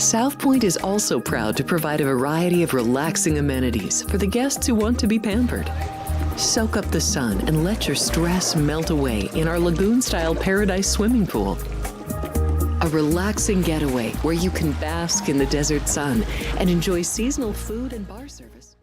South Point is also proud to provide a variety of relaxing amenities for the guests who want to be pampered. Soak up the sun and let your stress melt away in our lagoon-style paradise swimming pool. A relaxing getaway where you can bask in the desert sun and enjoy seasonal food and bar service.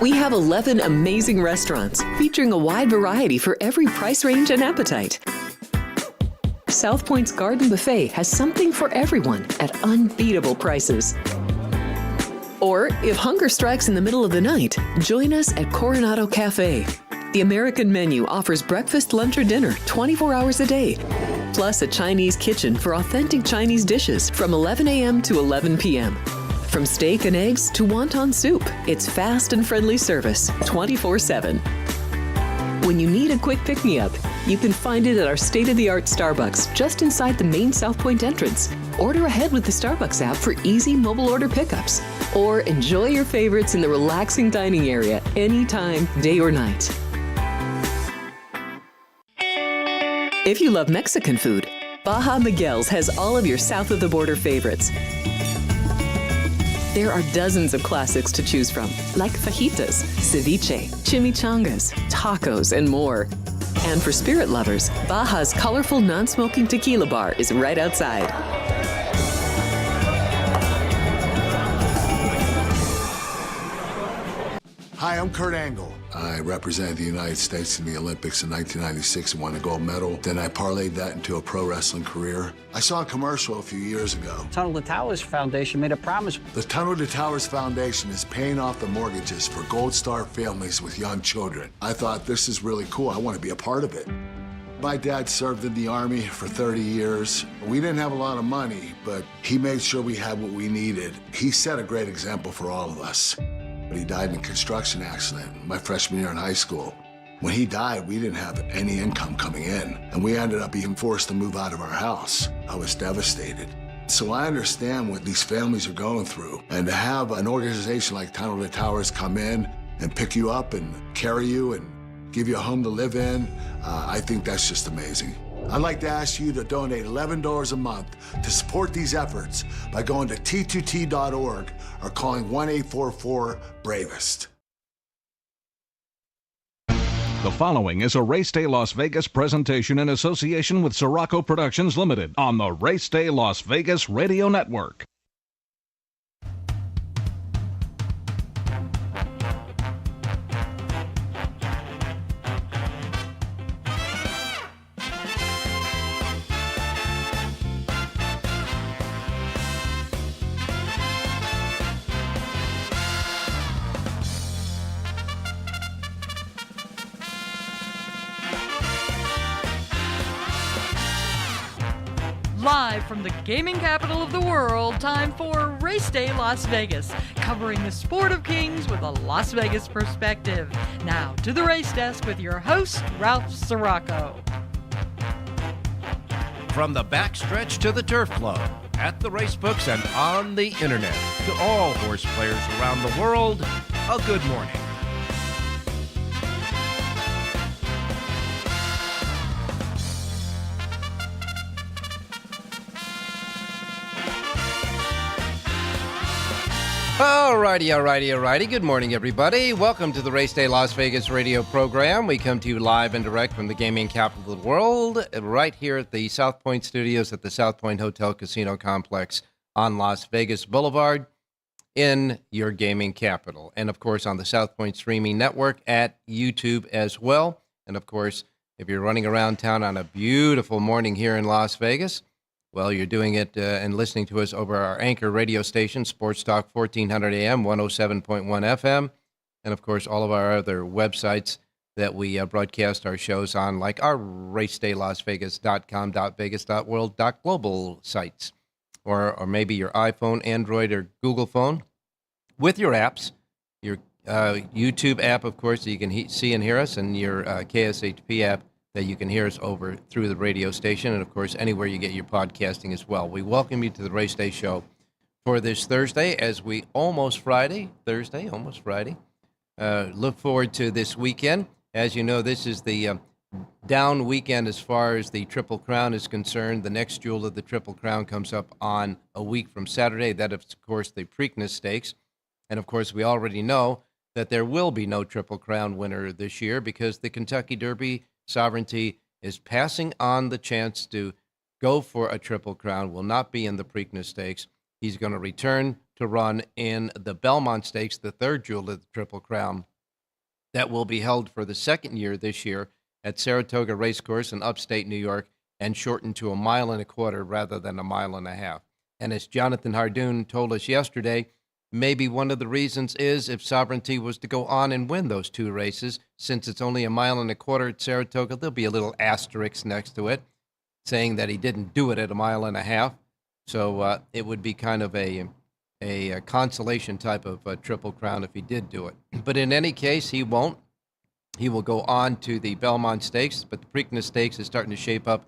We have 11 amazing restaurants featuring a wide variety for every price range and appetite. South Point's Garden Buffet has something for everyone at unbeatable prices. Or, if hunger strikes in the middle of the night, join us at Coronado Cafe. The American menu offers breakfast, lunch, or dinner 24 hours a day, plus a Chinese kitchen for authentic Chinese dishes from 11 a.m. to 11 p.m. From steak and eggs to wonton soup, it's fast and friendly service 24/7. When you need a quick pick-me-up, you can find it at our state-of-the-art Starbucks just inside the main South Point entrance. Order ahead with the Starbucks app for easy mobile order pickups. Or enjoy your favorites in the relaxing dining area anytime, day or night. If you love Mexican food, Baja Miguel's has all of your south-of-the-border favorites. There are dozens of classics to choose from, like fajitas, ceviche, chimichangas, tacos, and more. And for spirit lovers, Baja's colorful non-smoking tequila bar is right outside. Hi, I'm Kurt Angle. I represented the United States in the Olympics in 1996 and won a gold medal. Then I parlayed that into a pro wrestling career. I saw a commercial a few years ago. Tunnel to Towers Foundation made a promise. The Tunnel to Towers Foundation is paying off the mortgages for Gold Star families with young children. I thought, this is really cool. I want to be a part of it. My dad served in the Army for 30 years. We didn't have a lot of money, but he made sure we had what we needed. He set a great example for all of us. He died in a construction accident my freshman year in high school. When he died, we didn't have any income coming in, and we ended up being forced to move out of our house. I was devastated. So I understand what these families are going through, and to have an organization like Tunnel to Towers come in and pick you up and carry you and give you a home to live in, I think that's just amazing. I'd like to ask you to donate $11 a month to support these efforts by going to t2t.org or calling 1-844-BRAVEST. The following is a Race Day Las Vegas presentation in association with Siraco Productions Limited on the Race Day Las Vegas Radio Network. Live from the gaming capital of the world, time for Race Day Las Vegas, covering the sport of kings with a Las Vegas perspective. Now to the race desk with your host, Ralph Siraco. From the backstretch to the turf club, at the racebooks and on the internet, to all horse players around the world, a good morning. Alrighty. Good morning, everybody. Welcome to the Race Day Las Vegas radio program. We come to you live and direct from the gaming capital of the world, right here at the South Point Studios at the South Point Hotel Casino Complex on Las Vegas Boulevard in your gaming capital. And, of course, on the South Point Streaming Network at YouTube as well. And, of course, if you're running around town on a beautiful morning here in Las Vegas, well, you're doing it and listening to us over our anchor radio station, Sports Talk 1400 AM, 107.1 FM, and, of course, all of our other websites that we broadcast our shows on, like our racedaylasvegas.com, .vegas.world, .global sites, or maybe your iPhone, Android, or Google phone with your apps, your YouTube app, of course, that you can see and hear us, and your KSHP app that you can hear us over through the radio station, and, of course, anywhere you get your podcasting as well. We welcome you to the Race Day Show for this Thursday, as we almost Friday. Look forward to this weekend. As you know, this is the down weekend as far as the Triple Crown is concerned. The next jewel of the Triple Crown comes up on a week from Saturday. That is, of course, the Preakness Stakes. And, of course, we already know that there will be no Triple Crown winner this year because the Kentucky Derby Sovereignty is passing on the chance to go for a Triple Crown, will not be in the Preakness Stakes. He's going to return to run in the Belmont Stakes, the third jewel of the Triple Crown, that will be held for the second year this year at Saratoga Racecourse in upstate New York and shortened to 1.25 miles rather than 1.5 miles. And as Jonathan Hardoon told us yesterday, maybe one of the reasons is if Sovereignty was to go on and win those two races, since it's only 1.25 miles at Saratoga, there'll be a little asterisk next to it saying that he didn't do it at 1.5 miles. So it would be kind of a consolation type of Triple Crown if he did do it. But in any case, he won't. He will go on to the Belmont Stakes, but the Preakness Stakes is starting to shape up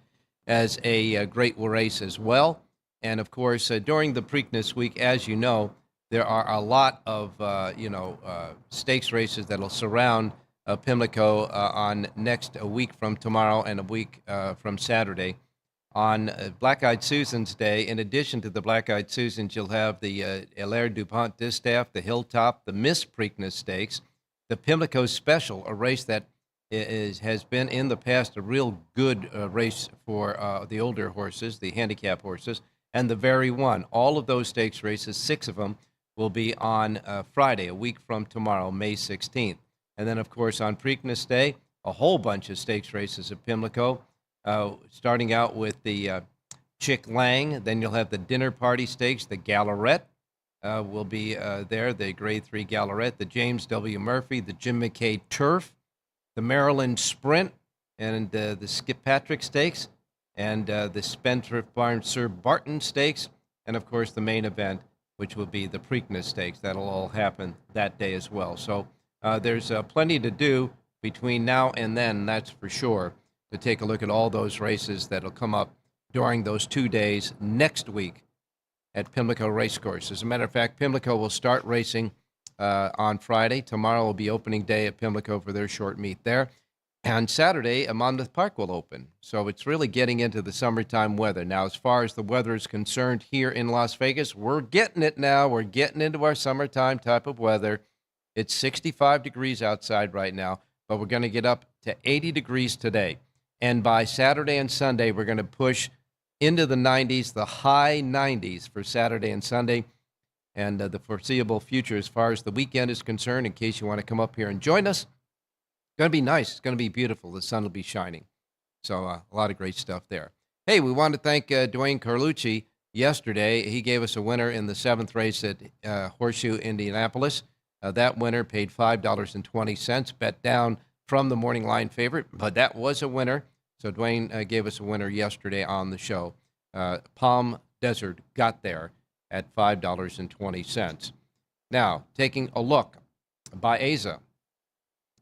as a great race as well. And, of course, during the Preakness week, as you know, there are a lot of, stakes races that will surround Pimlico on a week from tomorrow and a week from Saturday. On Black-Eyed Susan's Day, in addition to the Black-Eyed Susans, you'll have the Hilaire Dupont Distaff, the Hilltop, the Miss Preakness Stakes, the Pimlico Special, a race that has been in the past a real good race for the older horses, the handicap horses, and the Very One. All of those stakes races, 6 of them, will be on Friday, a week from tomorrow, May 16th. And then, of course, on Preakness Day, a whole bunch of stakes races at Pimlico, starting out with the Chick Lang. Then you'll have the Dinner Party Stakes. The Gallaret will be there, the Grade 3 Gallaret, the James W. Murphy, the Jim McKay Turf, the Maryland Sprint, and the Skip Patrick Stakes, and the Spendthrift Barn Sir Barton Stakes, and, of course, the main event, which will be the Preakness Stakes. That'll all happen that day as well. So there's plenty to do between now and then, that's for sure, to take a look at all those races that'll come up during those 2 days next week at Pimlico Racecourse. As a matter of fact, Pimlico will start racing on Friday. Tomorrow will be opening day at Pimlico for their short meet there. And Saturday, Monmouth Park will open. So it's really getting into the summertime weather. Now, as far as the weather is concerned here in Las Vegas, we're getting it now. We're getting into our summertime type of weather. It's 65 degrees outside right now, but we're going to get up to 80 degrees today. And by Saturday and Sunday, we're going to push into the 90s, the high 90s for Saturday and Sunday. And the foreseeable future as far as the weekend is concerned, in case you want to come up here and join us, it's going to be nice. It's going to be beautiful. The sun will be shining. So a lot of great stuff there. Hey, we want to thank Dwayne Carlucci yesterday. He gave us a winner in the 7th race at Horseshoe, Indianapolis. That winner paid $5.20, bet down from the morning line favorite, but that was a winner. So Dwayne gave us a winner yesterday on the show. Palm Desert got there at $5.20. Now, taking a look, Baeza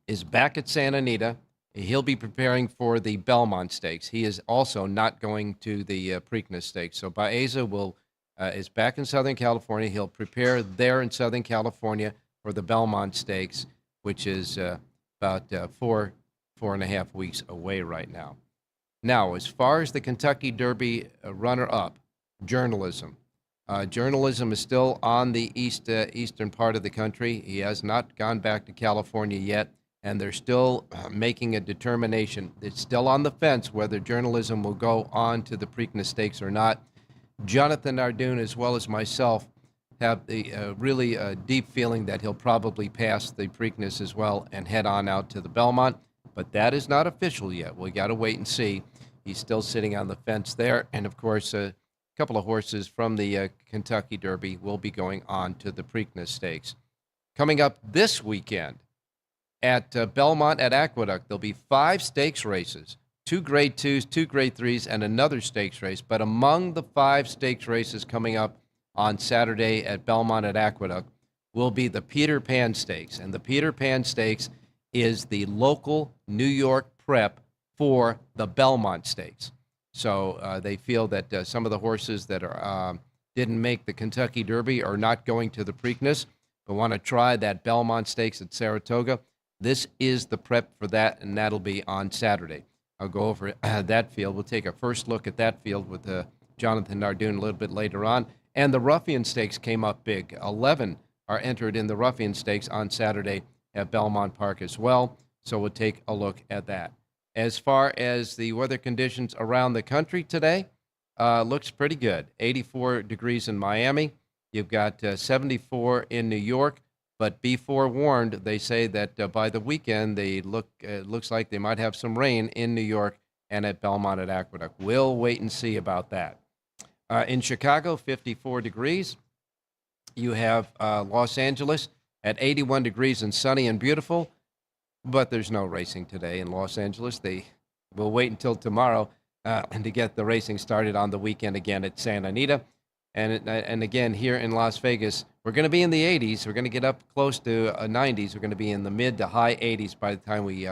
is back at Santa Anita. He'll be preparing for the Belmont Stakes. He is also not going to the Preakness Stakes. So Baeza is back in Southern California. He'll prepare there in Southern California for the Belmont Stakes, which is about 4.5 weeks away right now. Now, as far as the Kentucky Derby runner-up, journalism. Journalism is still on the eastern part of the country. He has not gone back to California yet, and they're still making a determination. It's still on the fence whether journalism will go on to the Preakness Stakes or not. Jonathan Nardoon, as well as myself, have the really deep feeling that he'll probably pass the Preakness as well and head on out to the Belmont, but that is not official yet. We got to wait and see. He's still sitting on the fence there, and of course, a couple of horses from the Kentucky Derby will be going on to the Preakness Stakes. Coming up this weekend at Belmont at Aqueduct, there'll be 5 stakes races, 2 Grade 2s, 2 Grade 3s, and another stakes race. But among the 5 stakes races coming up on Saturday at Belmont at Aqueduct will be the Peter Pan Stakes. And the Peter Pan Stakes is the local New York prep for the Belmont Stakes. So they feel that some of the horses that didn't make the Kentucky Derby are not going to the Preakness, but want to try that Belmont Stakes at Saratoga. This is the prep for that, and that'll be on Saturday. I'll go over that field. We'll take a first look at that field with Jonathan Nardoon a little bit later on. And the Ruffian Stakes came up big. 11 are entered in the Ruffian Stakes on Saturday at Belmont Park as well. So we'll take a look at that. As far as the weather conditions around the country today, looks pretty good. 84 degrees in Miami. You've got 74 in New York. But be forewarned, they say that by the weekend, it looks like they might have some rain in New York and at Belmont at Aqueduct. We'll wait and see about that. In Chicago, 54 degrees. You have Los Angeles at 81 degrees and sunny and beautiful. But there's no racing today in Los Angeles. They will wait until tomorrow to get the racing started on the weekend again at Santa Anita. And again, here in Las Vegas, we're going to be in the 80s. We're going to get up close to 90s. We're going to be in the mid to high 80s by the time we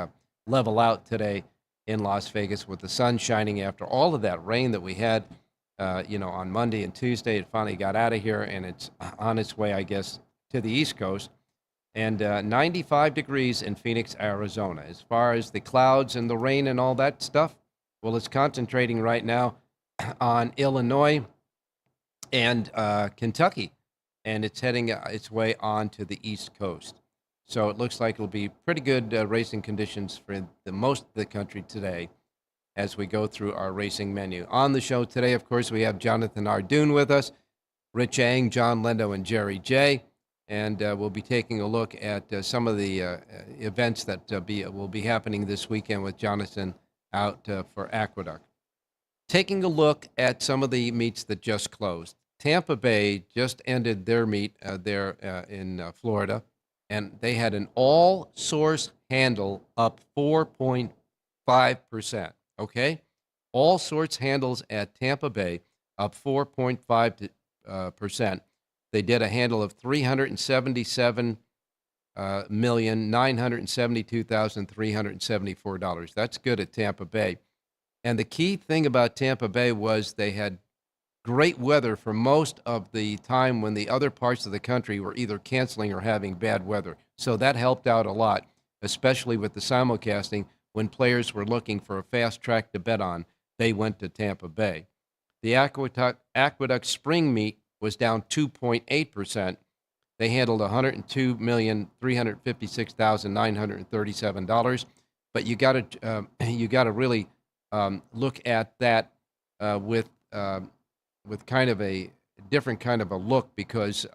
level out today in Las Vegas with the sun shining after all of that rain that we had, on Monday and Tuesday. It finally got out of here, and it's on its way, I guess, to the East Coast. And 95 degrees in Phoenix, Arizona. As far as the clouds and the rain and all that stuff, well, it's concentrating right now on Illinois and Kentucky, and it's heading its way on to the East Coast. So it looks like it'll be pretty good racing conditions for the most of the country today as we go through our racing menu. On the show today, of course, we have Jonathan Nardoon with us, Rich Eng, John Lendo, and Jerry J. And we'll be taking a look at some of the events that will be happening this weekend with Jonathan out for Aqueduct. Taking a look at some of the meets that just closed. Tampa Bay just ended their meet there in Florida, and they had an all-source handle up 4.5%, okay? All sorts handles at Tampa Bay up 4.5%. They did a handle of $377,972,374. That's good at Tampa Bay. And the key thing about Tampa Bay was they had great weather for most of the time when the other parts of the country were either canceling or having bad weather. So that helped out a lot, especially with the simulcasting. When players were looking for a fast track to bet on, they went to Tampa Bay. The Aqueduct Spring Meet was down 2.8%. They handled $102,356,937. But you got to really look at that with kind of a different kind of a look, because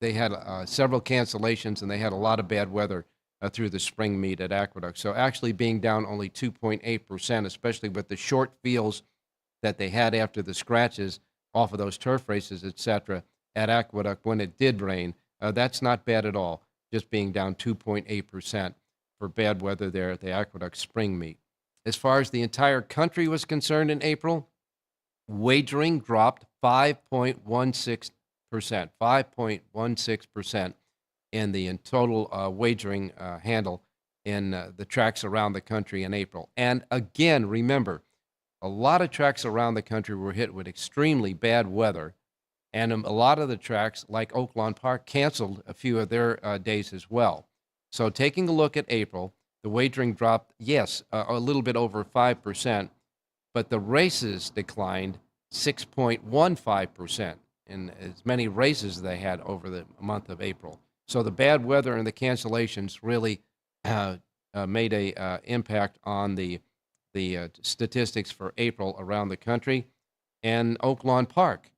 they had several cancellations and they had a lot of bad weather through the spring meet at Aqueduct. So actually being down only 2.8%, especially with the short fields that they had after the scratches off of those turf races, etc., at Aqueduct when it did rain, that's not bad at all, just being down 2.8% for bad weather there at the Aqueduct Spring Meet. As far as the entire country was concerned in April, wagering dropped 5.16%, 5.16% in the total wagering handle in the tracks around the country in April. And again, remember, a lot of tracks around the country were hit with extremely bad weather, and a lot of the tracks, like Oaklawn Park, canceled a few of their days as well. So taking a look at April, the wagering dropped, yes, a little bit over 5%, but the races declined 6.15% in as many races as they had over the month of April. So the bad weather and the cancellations really made a impact on the statistics for April around the country. And Oaklawn Park,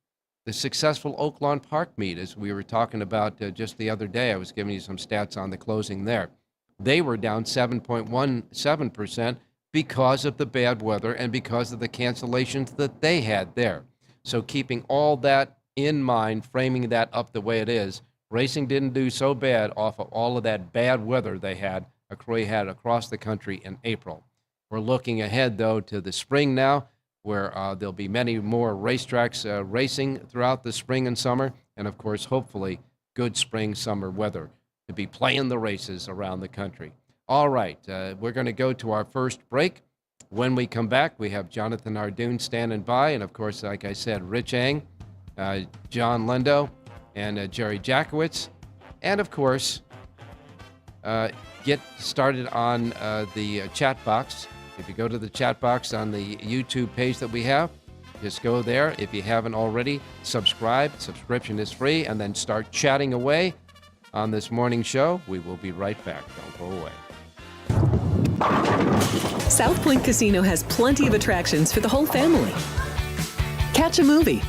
the successful Oaklawn Park meet, as we were talking about just the other day, I was giving you some stats on the closing there. They were down 7.17% because of the bad weather and because of the cancellations that they had there. So keeping all that in mind, framing that up the way it is, racing didn't do so bad off of all of that bad weather they had across the country in April. We're looking ahead, though, to the spring now, where there'll be many more racetracks racing throughout the spring and summer, and, of course, hopefully good spring, summer weather to be playing the races around the country. All right, we're going to go to our first break. When we come back, we have Jonathan Ardoon standing by, and, of course, like I said, Rich Eng, John Lindo, and Jerry Jackowitz, and, of course, get started on the chat box. If you go to the chat box on the YouTube page that we have, just go there. If you haven't already, subscribe. Subscription is free, and then start chatting away on this morning show. We will be right back. Don't go away. South Point Casino has plenty of attractions for the whole family. Catch a movie.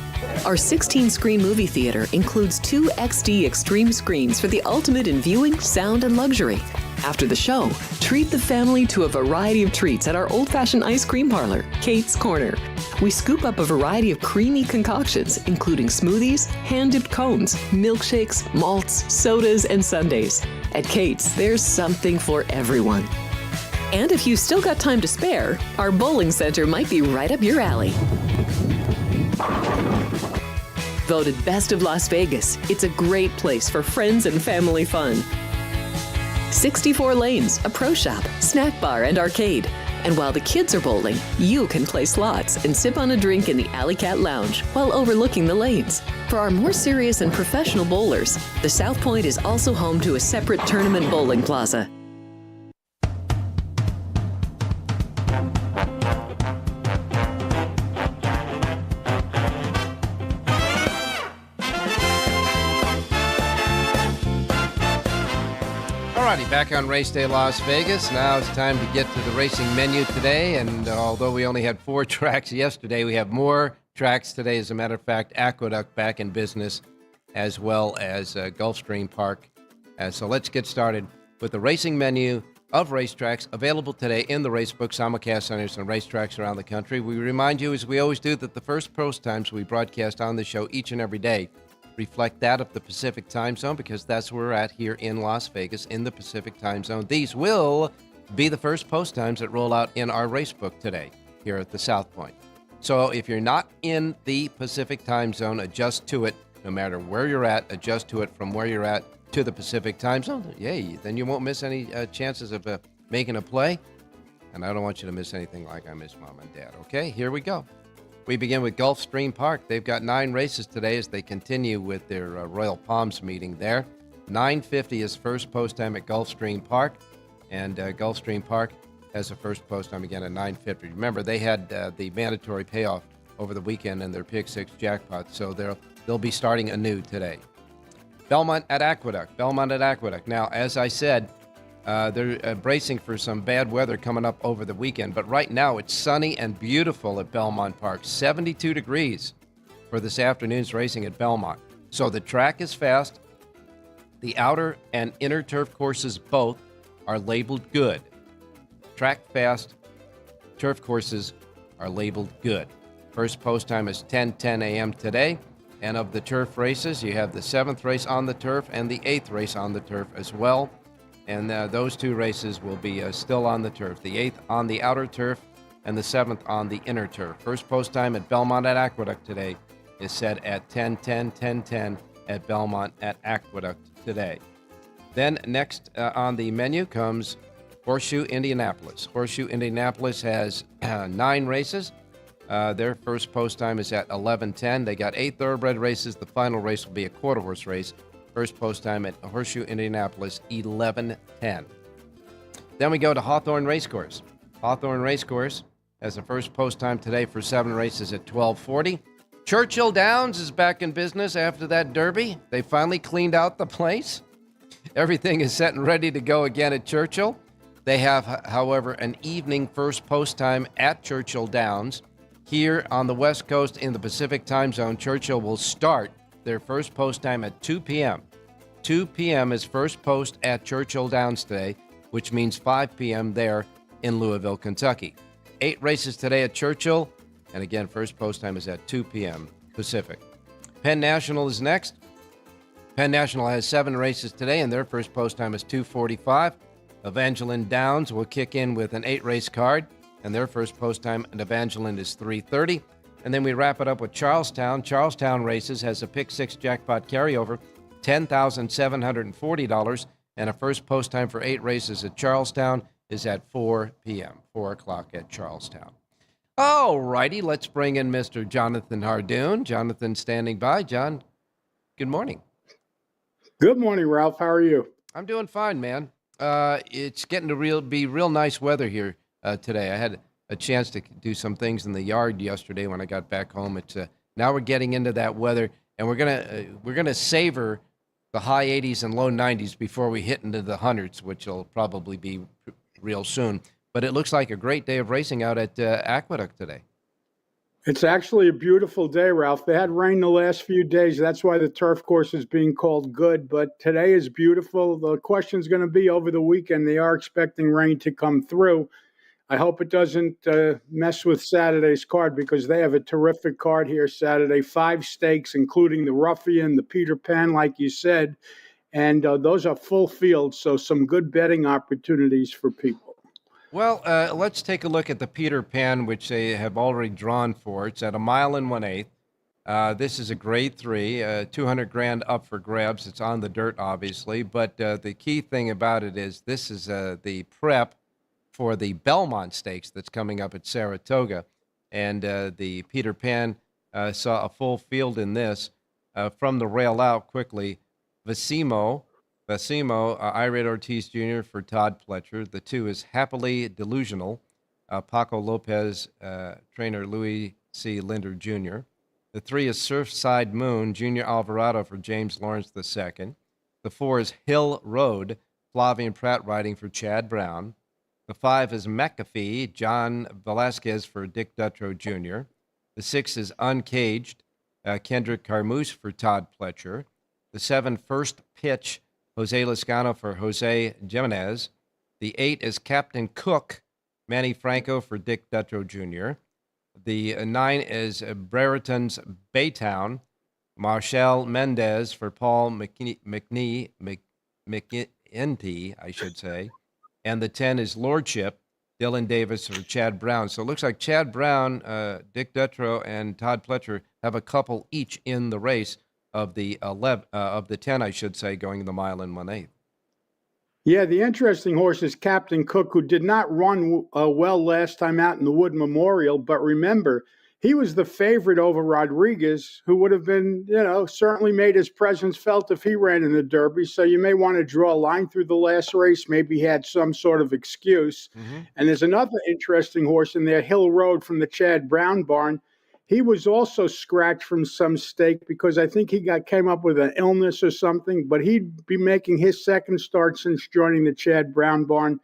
Our 16-screen movie theater includes 2 XD Extreme screens for the ultimate in viewing, sound, and luxury. After the show, treat the family to a variety of treats at our old-fashioned ice cream parlor, Kate's Corner. We scoop up a variety of creamy concoctions, including smoothies, hand-dipped cones, milkshakes, malts, sodas, and sundaes. At Kate's, there's something for everyone. And if you've still got time to spare, our bowling center might be right up your alley. Voted Best of Las Vegas, it's a great place for friends and family fun. 64 lanes, a pro shop, snack bar, and arcade. And while the kids are bowling, you can play slots and sip on a drink in the Alley Cat Lounge while overlooking the lanes. For our more serious and professional bowlers, the South Point is also home to a separate tournament bowling plaza. Alrighty, back on Race Day Las Vegas. Now it's time to get to the racing menu today. And although we only had 4 tracks yesterday, we have more tracks today. As a matter of fact, Aqueduct back in business, as well as Gulfstream Park. So let's get started with the racing menu of racetracks available today in the Racebook, simulcast centers, and racetracks around the country. We remind you, as we always do, that the first post times we broadcast on the show each and every day reflect that of the Pacific time zone, because that's where we're at here in Las Vegas in the Pacific time zone. These will be the first post times that roll out in our racebook today here at the South Point. So if you're not in the Pacific time zone, adjust to it. No matter where you're at, adjust to it from where you're at to the Pacific time zone. Yay, then you won't miss any chances of making a play. And I don't want you to miss anything like I miss Mom and Dad. Okay, here we go. We begin with Gulfstream Park. They've got 9 races today as they continue with their Royal Palms meeting there. 9:50 is first post time at Gulfstream Park, and Gulfstream Park has a first post time again at 9:50. Remember, they had the mandatory payoff over the weekend in their Pick 6 jackpot, so they'll be starting anew today. Belmont at Aqueduct. Now, as I said, they're bracing for some bad weather coming up over the weekend, but right now it's sunny and beautiful at Belmont Park. 72 degrees for this afternoon's racing at Belmont. So the track is fast. The outer and inner turf courses both are labeled good. Track fast, turf courses are labeled good. First post time is 10:10 a.m. today. And of the turf races, you have the 7th race on the turf and the 8th race on the turf as well. And those 2 races will be still on the turf. The 8th on the outer turf and the 7th on the inner turf. First post time at Belmont at Aqueduct today is set at 10:10 at Belmont at Aqueduct today. Then next on the menu comes Horseshoe Indianapolis. Horseshoe Indianapolis has 9 races. Their first post time is at 11:10. They got 8 thoroughbred races. The final race will be a quarter horse race. First post time at Horseshoe Indianapolis, 11:10. Then we go to Hawthorne Racecourse. Hawthorne Racecourse has the first post time today for 7 races at 12:40. Churchill Downs is back in business after that Derby. They finally cleaned out the place. Everything is set and ready to go again at Churchill. They have, however, an evening first post time at Churchill Downs. Here on the West Coast in the Pacific time zone, Churchill will start their first post time at 2 p.m. 2 p.m. is first post at Churchill Downs today, which means 5 p.m. there in Louisville, Kentucky. 8 races today at Churchill, and again, first post time is at 2 p.m. Pacific. Penn National is next. Penn National has 7 races today, and their first post time is 2:45. Evangeline Downs will kick in with an 8-race card, and their first post time at Evangeline is 3:30. And then we wrap it up with Charlestown. Charlestown Races has a Pick 6 jackpot carryover, $10,740, and a first post time for 8 races at Charlestown is at 4 p.m., 4 o'clock at Charlestown. All righty, let's bring in Mr. Jonathan Hardoon. Jonathan standing by. John, good morning. Good morning, Ralph. How are you? I'm doing fine, man. It's getting to be real nice weather here today. I had a chance to do some things in the yard yesterday when I got back home. It's now we're getting into that weather, and we're gonna savor the high 80s and low 90s before we hit into the hundreds, which will probably be real soon. But it looks like a great day of racing out at Aqueduct today. It's actually a beautiful day, Ralph. They had rain the last few days. That's why the turf course is being called good. But today is beautiful. The question's going to be over the weekend. They are expecting rain to come through. I hope it doesn't mess with Saturday's card, because they have a terrific card here Saturday. 5 stakes, including the Ruffian, the Peter Pan, like you said. And those are full fields, so some good betting opportunities for people. Well, let's take a look at the Peter Pan, which they have already drawn for. It's at 1 1/8 miles. This is a grade 3, 200 grand up for grabs. It's on the dirt, obviously. But the key thing about it is this is the prep for the Belmont Stakes that's coming up at Saratoga. And the Peter Pan saw a full field in this. From the rail out quickly, Vasimo, Irate Ortiz Jr. for Todd Pletcher. The 2 is Happily Delusional, Paco Lopez, trainer Louis C. Linder Jr. The 3 is Surfside Moon, Junior Alvarado for James Lawrence II. The 4 is Hill Road, Flavian Pratt riding for Chad Brown. The 5 is McAfee, John Velasquez for Dick Dutrow Jr. The 6 is Uncaged, Kendrick Carmouche for Todd Pletcher. The 7, First Pitch, Jose Lezcano for Jose Jimenez. The 8 is Captain Cook, Manny Franco for Dick Dutrow Jr. The 9 is Brereton's Baytown, Marshall Mendez for Paul McNty, I should say. And the 10 is Lordship, Dylan Davis for Chad Brown. So it looks like Chad Brown, Dick Dutrow, and Todd Pletcher have a couple each in the race of the 10, I should say, going the 1 1/8 miles. Yeah, the interesting horse is Captain Cook, who did not run well last time out in the Wood Memorial. But remember, he was the favorite over Rodriguez, who would have been, certainly made his presence felt if he ran in the Derby. So you may want to draw a line through the last race. Maybe he had some sort of excuse. Mm-hmm. And there's another interesting horse in there, Hill Road from the Chad Brown barn. He was also scratched from some stake because I think he came up with an illness or something, but he'd be making his second start since joining the Chad Brown barn.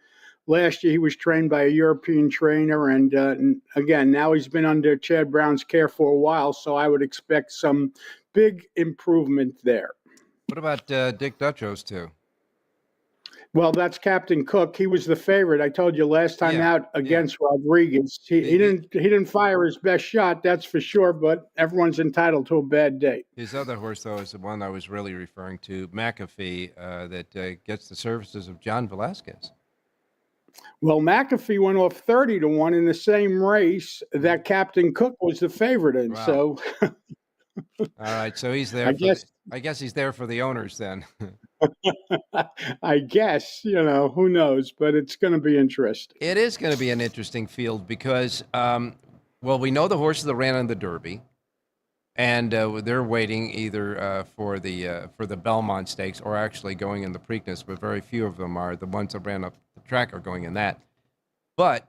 Last year, he was trained by a European trainer, and again, now he's been under Chad Brown's care for a while, so I would expect some big improvement there. What about Dick Dutrow's 2? Well, that's Captain Cook. He was the favorite. I told you last time out against Rodriguez. He didn't fire his best shot, that's for sure, but everyone's entitled to a bad day. His other horse, though, is the one I was really referring to, McAfee, that gets the services of John Velasquez. Well, McAfee went off 30-1 in the same race that Captain Cook was the favorite in. Wow. So All right, so he's there I for guess I guess he's there for the owners then. I guess, who knows, but it's going to be interesting. It is going to be an interesting field because, well, we know the horses that ran in the Derby, and they're waiting either for the Belmont Stakes or actually going in the Preakness, but very few of them are. The ones that ran up the track are going in that. But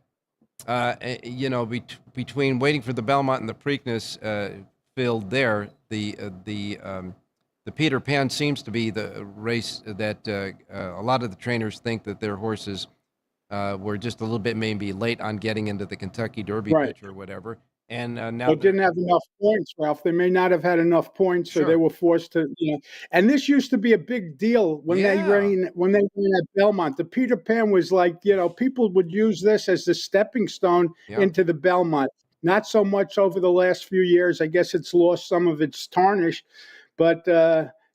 between waiting for the Belmont and the Preakness field there, the Peter Pan seems to be the race that a lot of the trainers think that their horses were just a little bit maybe late on getting into the Kentucky Derby Right. pitch or whatever. And now They didn't have enough points, Ralph. They may not have had enough points, so Sure. they were forced to, And this used to be a big deal when they ran at Belmont. The Peter Pan was like, people would use this as the stepping stone into the Belmont. Not so much over the last few years. I guess it's lost some of its tarnish. But,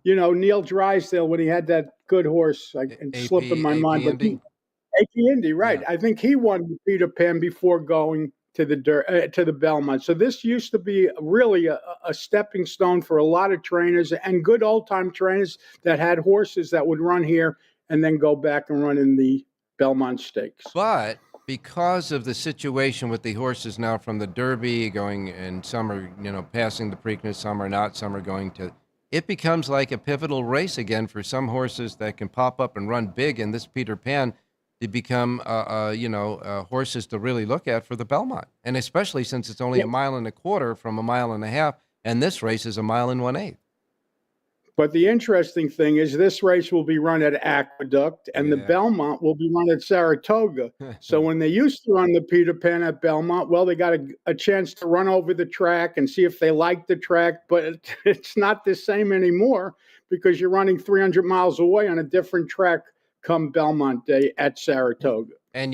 Neil Drysdale, when he had that good horse, it's slipping my mind. But AP Indy, right. Yeah. I think he won the Peter Pan before going to the Belmont. So this used to be really a stepping stone for a lot of trainers and good old-time trainers that had horses that would run here and then go back and run in the Belmont Stakes. But because of the situation with the horses now from the Derby going, and some are, passing the Preakness, some are not, some are going to, it becomes like a pivotal race again for some horses that can pop up and run big in this Peter Pan to become, horses to really look at for the Belmont. And especially since it's only a mile and a quarter from a mile and a half, and this race is a mile and 1/8. But the interesting thing is this race will be run at Aqueduct, and the Belmont will be run at Saratoga. So when they used to run the Peter Pan at Belmont, well, they got a chance to run over the track and see if they like the track, but it's not the same anymore because you're running 300 miles away on a different track come Belmont Day at Saratoga. And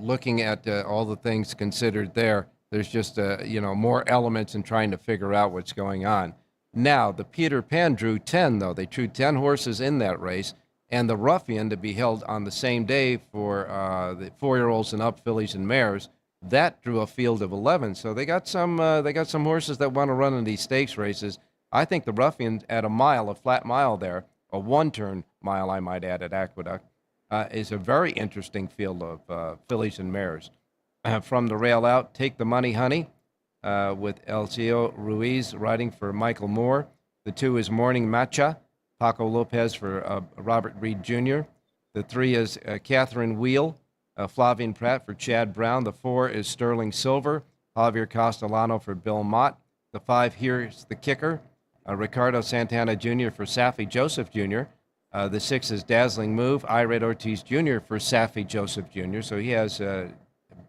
looking at all the things considered there's just, more elements in trying to figure out what's going on. Now, the Peter Pan drew 10, though. They drew 10 horses in that race, and the Ruffian to be held on the same day for the 4-year-olds and up fillies and mares, that drew a field of 11. So they got some horses that want to run in these stakes races. I think the Ruffian at a flat mile there, a one-turn mile, I might add, at Aqueduct, is a very interesting field of fillies and mares. From the rail out, Take the Money, Honey, with Elcio Ruiz riding for Michael Moore. The 2 is Morning Matcha, Paco Lopez for Robert Reed Jr. The 3 is Catherine Wheel, Flavian Pratt for Chad Brown. The 4 is Sterling Silver, Javier Castellano for Bill Mott. The 5, Here's the Kicker, Ricardo Santana Jr. for Safi Joseph Jr. The 6 is Dazzling Move, Irad Ortiz Jr. for Safi Joseph Jr. So he has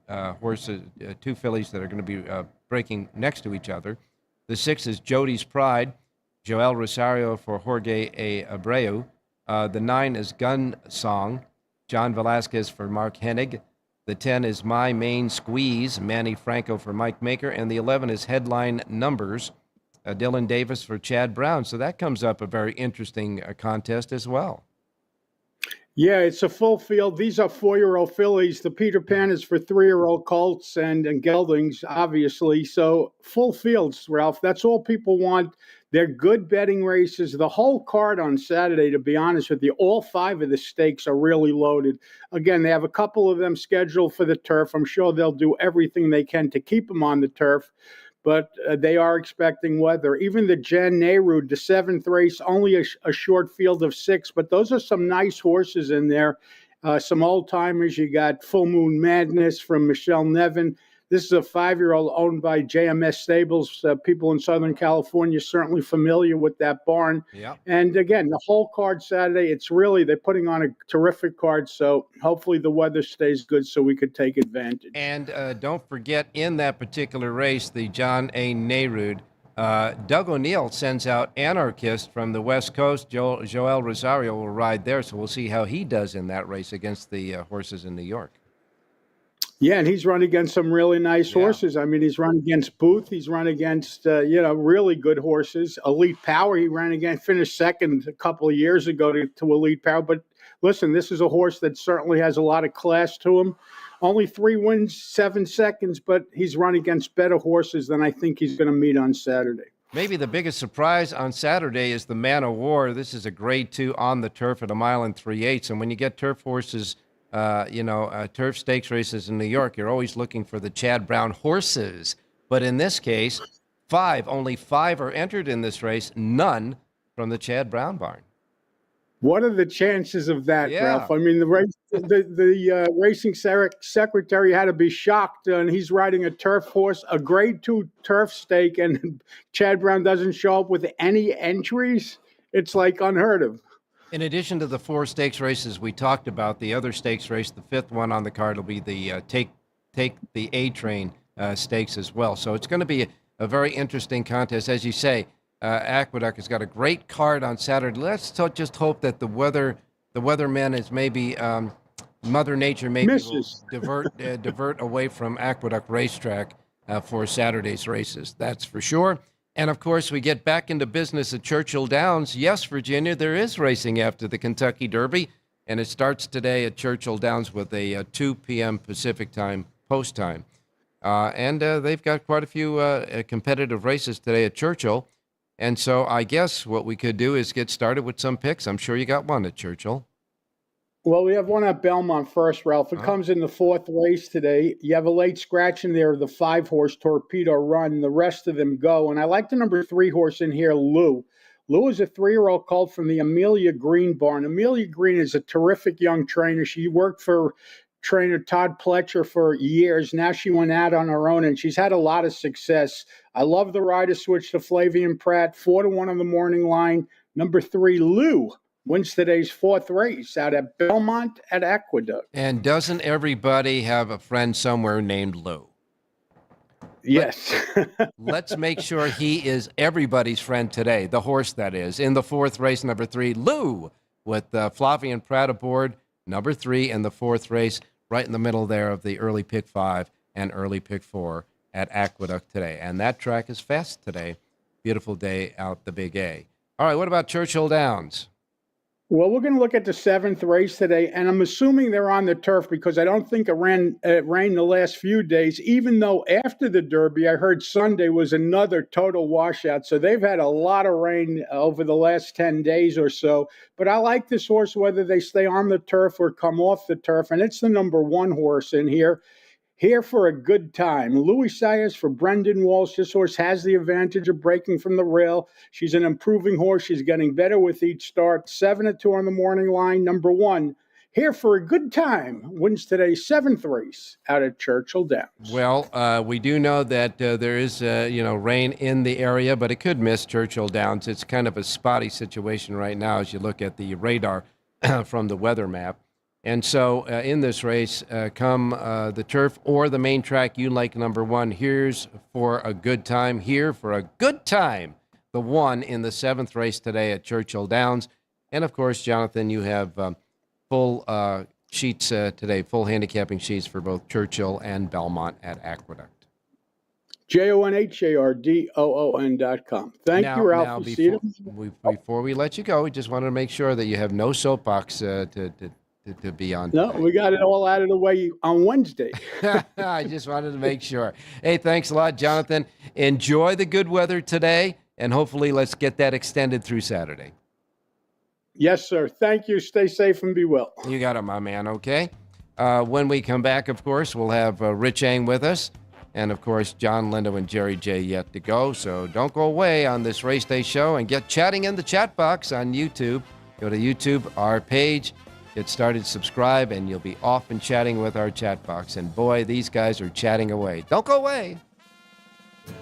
horses, 2 fillies that are going to be breaking next to each other. The 6 is Jody's Pride, Joel Rosario for Jorge A. Abreu. The 9 is Gun Song, John Velasquez for Mark Hennig. The 10 is My Main Squeeze, Manny Franco for Mike Maker. And the 11 is Headline Numbers, Dylan Davis for Chad Brown. So that comes up a very interesting contest as well. Yeah, it's a full field. These are 4-year-old fillies. The Peter Pan is for 3-year-old colts and geldings, obviously. So full fields, Ralph. That's all people want. They're good betting races. The whole card on Saturday, to be honest with you, all 5 of the stakes are really loaded. Again, they have a couple of them scheduled for the turf. I'm sure they'll do everything they can to keep them on the turf. But they are expecting weather. Even the Jan Nerud, the 7th race, only a short field of 6. But those are some nice horses in there. Some old-timers. You got Full Moon Madness from Michelle Nevin. This is a 5-year-old owned by JMS Stables. People in Southern California certainly familiar with that barn. Yeah. And again, the whole card Saturday, they're putting on a terrific card. So hopefully the weather stays good so we could take advantage. And don't forget, in that particular race, the John A. Nerud, Doug O'Neill sends out Anarchist from the West Coast. Joel Rosario will ride there. So we'll see how he does in that race against the horses in New York. Yeah, and he's run against some really nice horses. I mean, he's run against Booth. He's run against, really good horses. Elite Power, he ran against, finished second a couple of years ago to Elite Power. But listen, this is a horse that certainly has a lot of class to him. Only 3 wins, 7 seconds, but he's run against better horses than I think he's going to meet on Saturday. Maybe the biggest surprise on Saturday is the Man of War. This is a grade 2 on the turf at 1 3/8. And when you get turf horses, turf stakes races in New York, you're always looking for the Chad Brown horses. But in this case, only 5 are entered in this race, none from the Chad Brown barn. What are the chances of that, Yeah. Ralph? I mean, the racing secretary had to be shocked, and he's riding a turf horse, a grade 2 turf stake, and Chad Brown doesn't show up with any entries. It's like unheard of. In addition to the 4 stakes races we talked about, the other stakes race, the 5th one on the card, will be the Take the A Train stakes as well. So it's going to be a very interesting contest. As you say, Aqueduct has got a great card on Saturday. Let's just hope that the weatherman is maybe Mother Nature maybe will divert away from Aqueduct Racetrack for Saturday's races. That's for sure. And of course, we get back into business at Churchill Downs. Yes, Virginia, there is racing after the Kentucky Derby, and it starts today at Churchill Downs with a 2 p.m. Pacific time post time. And they've got quite a few competitive races today at Churchill. And so I guess what we could do is get started with some picks. I'm sure you got one at Churchill. Well, we have one at Belmont first, Ralph. It comes in the 4th race today. You have a late scratch in there of the 5-horse Torpedo Run. The rest of them go. And I like the number 3 horse in here, Lou. Lou is a 3-year-old colt from the Amelia Green barn. Amelia Green is a terrific young trainer. She worked for trainer Todd Pletcher for years. Now she went out on her own, and she's had a lot of success. I love the rider switch to Flavian Pratt, 4-1 on the morning line. Number 3, Lou, wins today's 4th race out at Belmont at Aqueduct. And doesn't everybody have a friend somewhere named Lou? Yes. Let's make sure he is everybody's friend today, the horse that is. In the 4th race, number 3, Lou, with Flavian Pratt aboard, number 3 in the 4th race, right in the middle there of the early pick 5 and early pick 4 at Aqueduct today. And that track is fast today. Beautiful day out the Big A. All right, what about Churchill Downs? Well, we're going to look at the 7th race today, and I'm assuming they're on the turf because I don't think it rained the last few days, even though after the Derby, I heard Sunday was another total washout. So they've had a lot of rain over the last 10 days or so. But I like this horse, whether they stay on the turf or come off the turf, and it's the number 1 horse in here. Here for a good time. Louis Sayers for Brendan Walsh. This horse has the advantage of breaking from the rail. She's an improving horse. She's getting better with each start. 7-2 on the morning line. Number 1, here for a good time, wins today's 7th race out at Churchill Downs. Well, we do know that there is, rain in the area, but it could miss Churchill Downs. It's kind of a spotty situation right now as you look at the radar from the weather map. And so in this race, come the turf or the main track, you like number 1. Here's for a good time. Here for a good time, the 1 in the 7th race today at Churchill Downs. And, of course, Jonathan, you have full sheets today, full handicapping sheets for both Churchill and Belmont at Aqueduct. JONHARDOON.com. Thank you, Ralph. Before we let you go, we just wanted to make sure that you have no soapbox to be on. No, we got it all out of the way on Wednesday. I just wanted to make sure. Hey, thanks a lot, Jonathan. Enjoy the good weather today, and hopefully let's get that extended through Saturday. Yes, sir. Thank you. Stay safe and be well. You got it, my man, okay? When we come back, of course, we'll have Rich Ang with us, and, of course, John Lindo and Jerry J yet to go. So don't go away on this Race Day show and get chatting in the chat box on YouTube. Go to YouTube, our page. Get started, subscribe, and you'll be off and chatting with our chat box. And boy, these guys are chatting away. Don't go away.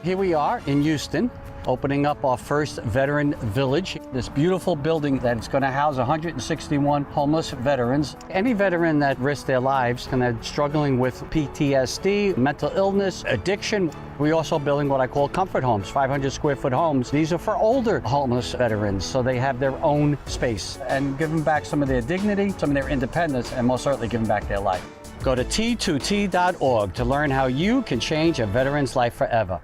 Here we are in Houston, opening up our first veteran village. This beautiful building that's going to house 161 homeless veterans. Any veteran that risks their lives and are struggling with PTSD, mental illness, addiction. We're also building what I call comfort homes, 500 square foot homes. These are for older homeless veterans, so they have their own space and give them back some of their dignity, some of their independence, and most certainly give them back their life. Go to T2T.org to learn how you can change a veteran's life forever.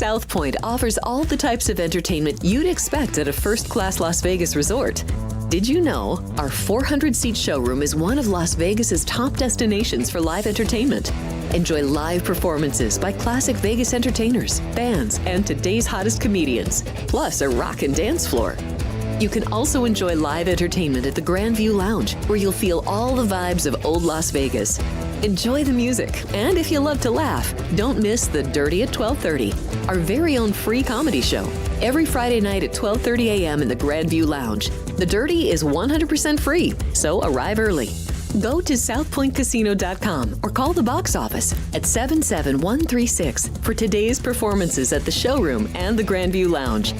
South Point offers all the types of entertainment you'd expect at a first-class Las Vegas resort. Did you know our 400-seat showroom is one of Las Vegas's top destinations for live entertainment? Enjoy live performances by classic Vegas entertainers, bands, and today's hottest comedians, plus a rockin' dance floor. You can also enjoy live entertainment at the Grand View Lounge, where you'll feel all the vibes of old Las Vegas. Enjoy the music, and if you love to laugh, don't miss The Dirty at 12:30, our very own free comedy show, every Friday night at 12:30 a.m. in the Grand View Lounge. The Dirty is 100% free, so arrive early. Go to southpointcasino.com or call the box office at 77136 for today's performances at the showroom and the Grand View Lounge.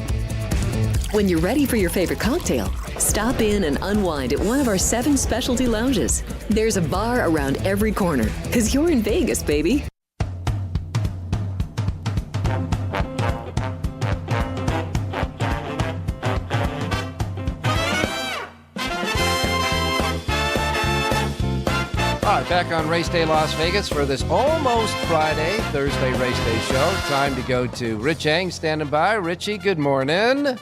When you're ready for your favorite cocktail, stop in and unwind at one of our 7 specialty lounges. There's a bar around every corner, because you're in Vegas, baby. All right, back on Race Day Las Vegas for this almost Thursday Race Day show. Time to go to Rich Eng standing by. Richie, good morning.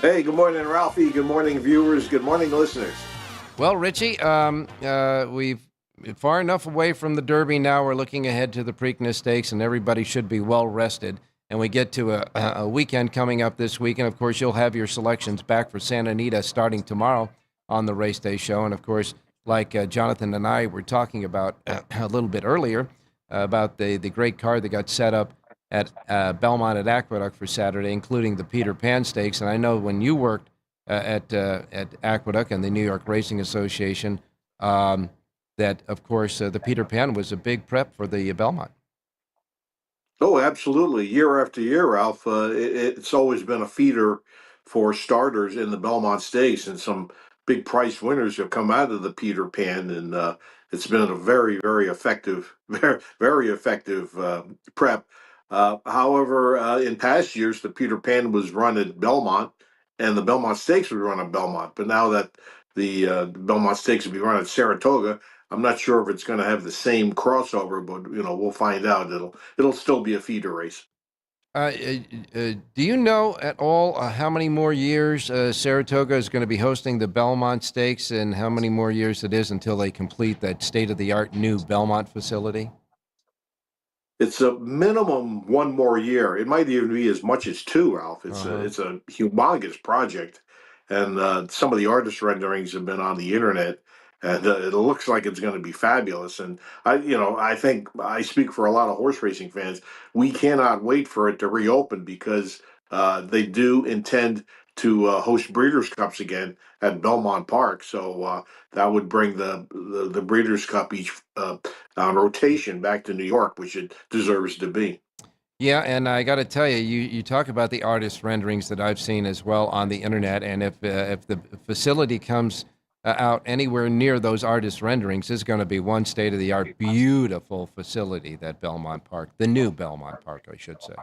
Hey, good morning, Ralphie. Good morning, viewers. Good morning, listeners. Well, Richie, we've far enough away from the Derby now. We're looking ahead to the Preakness Stakes, and everybody should be well rested. And we get to a weekend coming up this week, and of course, you'll have your selections back for Santa Anita starting tomorrow on the Race Day show. And of course, like Jonathan and I were talking about a little bit earlier about the great card that got set up at Belmont at Aqueduct for Saturday, including the Peter Pan Stakes. And I know when you worked at Aqueduct and the New York Racing Association, that, of course, the Peter Pan was a big prep for the Belmont. Oh, absolutely. Year after year, Ralph, it's always been a feeder for starters in the Belmont Stakes, and some big price winners have come out of the Peter Pan, and it's been a very, very effective, very effective prep. However, in past years, the Peter Pan was run at Belmont, and the Belmont Stakes was run at Belmont. But now that the Belmont Stakes will be run at Saratoga, I'm not sure if it's going to have the same crossover, but we'll find out. It'll still be a feeder race. Do you know at all how many more years Saratoga is going to be hosting the Belmont Stakes, and how many more years it is until they complete that state-of-the-art new Belmont facility? It's a minimum one more year. It might even be as much as 2, Ralph. It's a humongous project, and some of the artist renderings have been on the internet, and it looks like it's going to be fabulous. And I think I speak for a lot of horse racing fans. We cannot wait for it to reopen, because they do intend to host Breeders' Cups again at Belmont Park. So that would bring the Breeders' Cup each on rotation back to New York, which it deserves to be. Yeah, and I got to tell you, you talk about the artist renderings that I've seen as well on the internet, and if the facility comes out anywhere near those artist renderings, is going to be one state-of-the-art, beautiful facility, that Belmont Park, the new Belmont Park, I should say.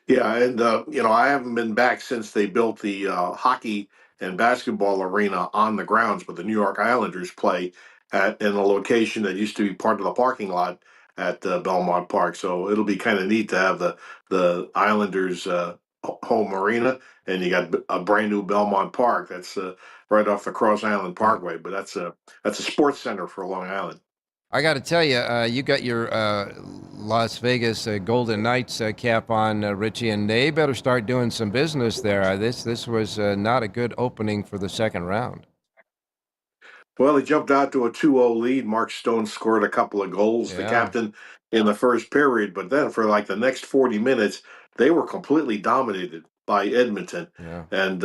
Yeah, and I haven't been back since they built the hockey and basketball arena on the grounds where the New York Islanders play in a location that used to be part of the parking lot at Belmont Park. So it'll be kind of neat to have the Islanders home arena, and you got a brand new Belmont Park that's right off the Cross Island Parkway. But that's a sports center for Long Island. I got to tell you, you got your Las Vegas Golden Knights cap on, Richie, and they better start doing some business there. This was not a good opening for the second round. Well, they jumped out to a 2-0 lead. Mark Stone scored a couple of goals, the captain, in the first period. But then for like the next 40 minutes, they were completely dominated by Edmonton. Yeah. And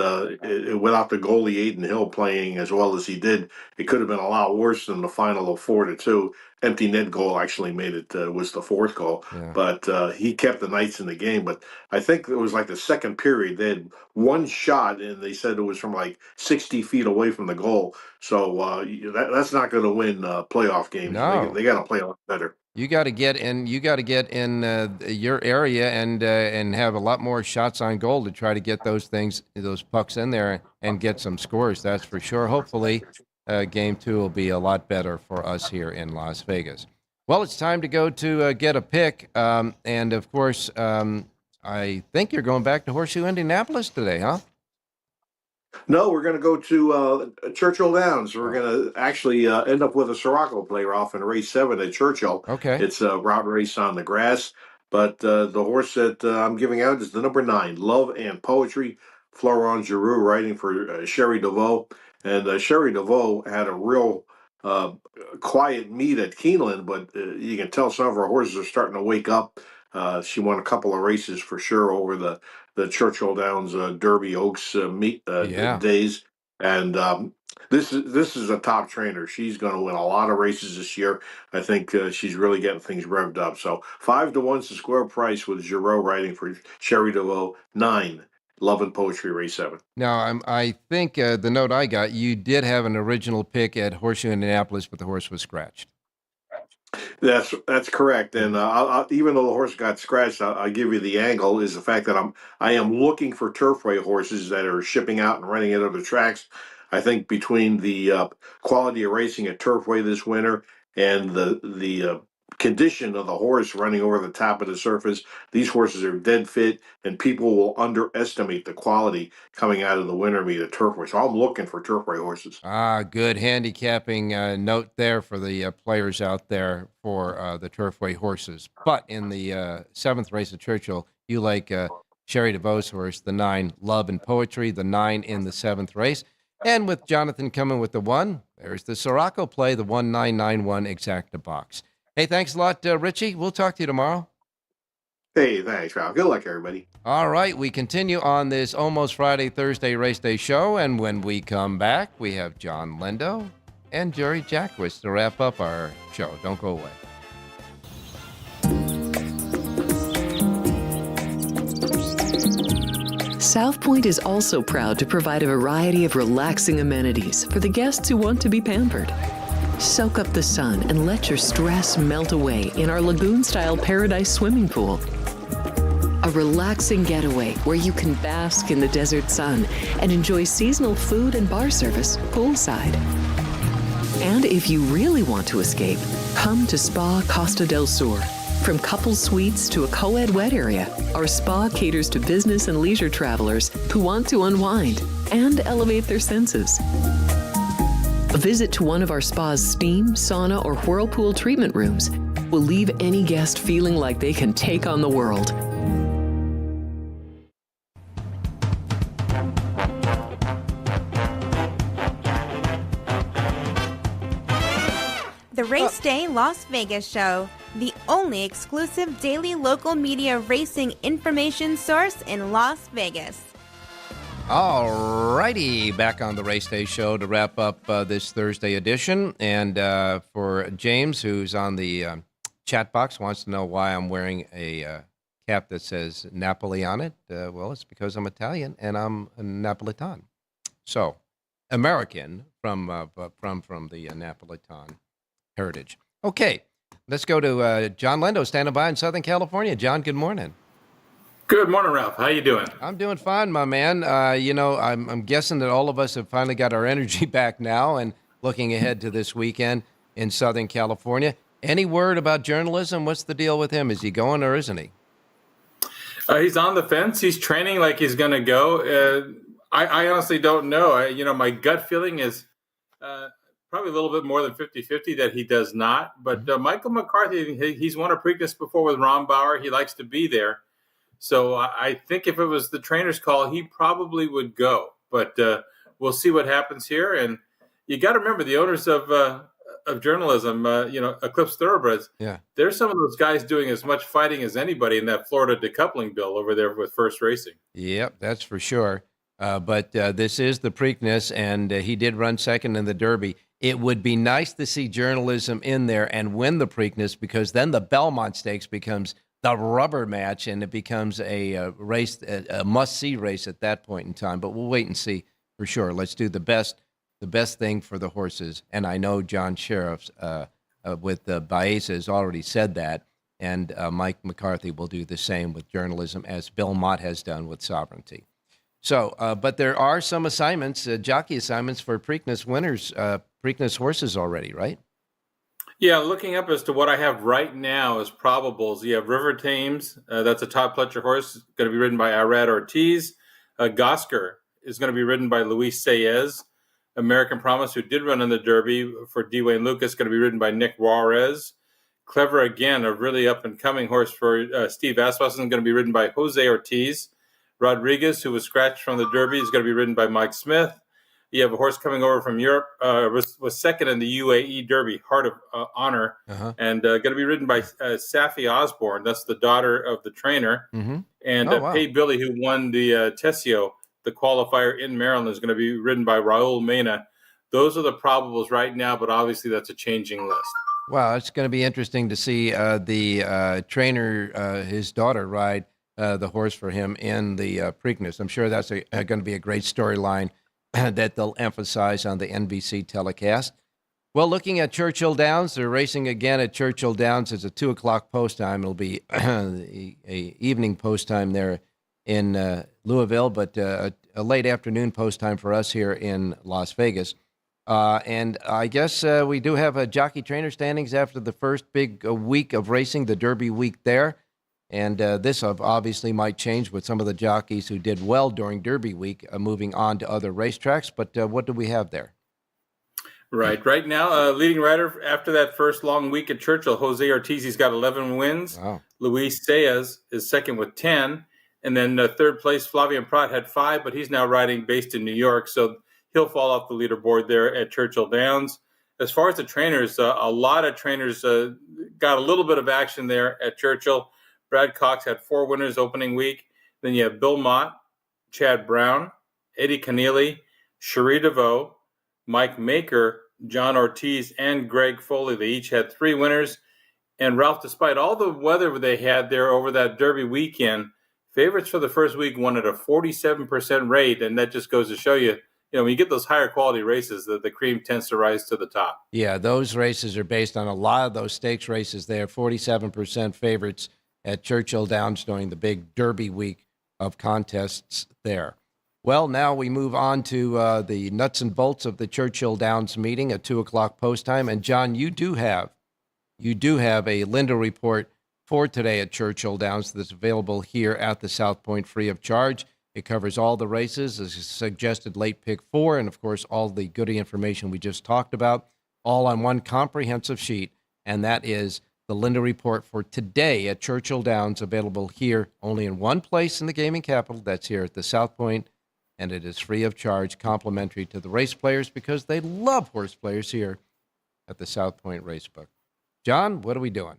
without the goalie Aiden Hill playing as well as he did, it could have been a lot worse than the final of 4-2. Empty net goal actually made it, was the fourth goal. Yeah. But he kept the Knights in the game. But I think it was like the second period. They had one shot, and they said it was from like 60 feet away from the goal. So that's not going to win playoff games. No. They got to play a lot better. You got to get in. You got to get in your area and have a lot more shots on goal to try to get those pucks in there and get some scores. That's for sure. Hopefully, game 2 will be a lot better for us here in Las Vegas. Well, it's time to go to get a pick. And, of course, I think you're going back to Horseshoe Indianapolis today, huh? No, we're going to go to Churchill Downs. We're going to actually end up with a Siraco play off in race 7 at Churchill. Okay. It's a route race on the grass. But the horse that I'm giving out is the number 9, Love and Poetry. Florent Giroux riding for Sherry DeVoe. And Sherry DeVoe had a real quiet meet at Keeneland, but you can tell some of her horses are starting to wake up. She won a couple of races for sure over the Churchill Downs Derby Oaks meet days, and this is a top trainer. She's going to win a lot of races this year. I think she's really getting things revved up. So 5-1's the square price with Giroux riding for Sherry DeVoe. 9, Love and Poetry, race 7. Now, I think the note I got, you did have an original pick at Horseshoe Indianapolis, but the horse was scratched. That's correct. And even though the horse got scratched, I'll give you the angle is the fact that I am looking for turfway horses that are shipping out and running at other tracks. I think between the quality of racing at Turfway this winter and the condition of the horse running over the top of the surface, these horses are dead fit, and people will underestimate the quality coming out of the winter meet at Turfway. So I'm looking for Turfway horses. Good handicapping note there for the players out there for the Turfway horses. But in the 7th race at Churchill, you like Sherry DeVoe's horse, the 9, Love and Poetry, the 9 in the 7th race. And with Jonathan coming with the 1, there's the Siraco play, the 1991 exacta box. Hey, thanks a lot, Richie. We'll talk to you tomorrow. Hey, thanks, Ralph. Good luck, everybody. All right, we continue on this almost Friday, Thursday race day show, and when we come back, we have John Lendo and Jerry Jackwitz to wrap up our show. Don't go away. South Point is also proud to provide a variety of relaxing amenities for the guests who want to be pampered. Soak up the sun and let your stress melt away in our lagoon-style paradise swimming pool. A relaxing getaway where you can bask in the desert sun and enjoy seasonal food and bar service poolside. And if you really want to escape, come to Spa Costa del Sur. From couple suites to a co-ed wet area, our spa caters to business and leisure travelers who want to unwind and elevate their senses. A visit to one of our spa's steam, sauna, or whirlpool treatment rooms will leave any guest feeling like they can take on the world. The Race Day Las Vegas Show, the only exclusive daily local media racing information source in Las Vegas. All righty, back on the Race Day Show to wrap up this Thursday edition. And for James, who's on the chat box, wants to know why I'm wearing a cap that says Napoli on it. Well, it's because I'm Italian and I'm a Napolitan. So, American from the Napolitan heritage. Okay, let's go to John Lendo, standing by in Southern California. John, good morning. Good morning, Ralph. How you doing? I'm doing fine, my man. I'm guessing that all of us have finally got our energy back now and looking ahead to this weekend in Southern California. Any word about journalism? What's the deal with him? Is he going or isn't he? He's on the fence. He's training like he's going to go. I honestly don't know. My gut feeling is probably a little bit more than 50-50 that he does not. But Michael McCarthy, he's won a Preakness before with Ron Bauer. He likes to be there. So I think if it was the trainer's call, he probably would go. But we'll see what happens here. And you got to remember the owners of journalism, Eclipse Thoroughbreds. Yeah, there's some of those guys doing as much fighting as anybody in that Florida decoupling bill over there with First Racing. Yep, that's for sure. But this is the Preakness, and he did run second in the Derby. It would be nice to see journalism in there and win the Preakness, because then the Belmont Stakes becomes the rubber match, and it becomes a race, a must-see race at that point in time. But we'll wait and see for sure. Let's do the best thing for the horses. And I know John Sheriff's with Baeza has already said that, and Mike McCarthy will do the same with journalism, as Bill Mott has done with Sovereignty. So, but there are some assignments, jockey assignments for Preakness winners, Preakness horses already, right? Yeah, looking up as to what I have right now as probables, you have River Thames. That's a Todd Pletcher horse, going to be ridden by Irad Ortiz. Gosker is going to be ridden by Luis Saez. American Promise, who did run in the Derby for Dwayne Lucas, going to be ridden by Nick Juarez. Clever Again, a really up-and-coming horse for Steve Asmussen, going to be ridden by Jose Ortiz. Rodriguez, who was scratched from the Derby, is going to be ridden by Mike Smith. You have a horse coming over from Europe, was second in the UAE Derby, Heart of Honor, and going to be ridden by Safi Osborne. That's the daughter of the trainer. Mm-hmm. And Wow. Pay Billy, who won the Tessio, the qualifier in Maryland, is going to be ridden by Raul Mena. Those are the probables right now, but obviously that's a changing list. Wow, it's going to be interesting to see the trainer, his daughter, ride the horse for him in the Preakness. I'm sure that's going to be a great storyline that they'll emphasize on the NBC telecast. Well, looking at Churchill Downs, they're racing again at Churchill Downs. It's a 2 o'clock post time. It'll be a evening post time there in Louisville, but a late afternoon post time for us here in Las Vegas. And I guess we do have a jockey trainer standings after the first big week of racing, the Derby week there. And this obviously might change with some of the jockeys who did well during Derby week moving on to other racetracks. But what do we have there? Right now, leading rider after that first long week at Churchill, Jose Ortiz, he's got 11 wins. Wow. Luis Saez is second with 10. And then third place, Flavian Prat had 5, but he's now riding based in New York. So he'll fall off the leaderboard there at Churchill Downs. As far as the trainers, a lot of trainers got a little bit of action there at Churchill. Brad Cox had 4 winners opening week. Then you have Bill Mott, Chad Brown, Eddie Keneally, Cherie DeVoe, Mike Maker, John Ortiz, and Greg Foley. They each had 3 winners. And Ralph, despite all the weather they had there over that Derby weekend, favorites for the first week won at a 47% rate. And that just goes to show you, when you get those higher quality races, the cream tends to rise to the top. Yeah, those races are based on a lot of those stakes races there, 47% favorites at Churchill Downs during the big Derby week of contests there. Well, now we move on to the nuts and bolts of the Churchill Downs meeting at 2 o'clock post time. And John, you do have a Linda report for today at Churchill Downs that's available here at the South Point free of charge. It covers all the races, as suggested late pick 4, and of course all the goodie information we just talked about, all on one comprehensive sheet, and that is the Linda report for today at Churchill Downs, available here only in one place in the gaming capital. That's here at the South Point, and it is free of charge, complimentary to the race players because they love horse players here at the South Point Racebook. John, what are we doing?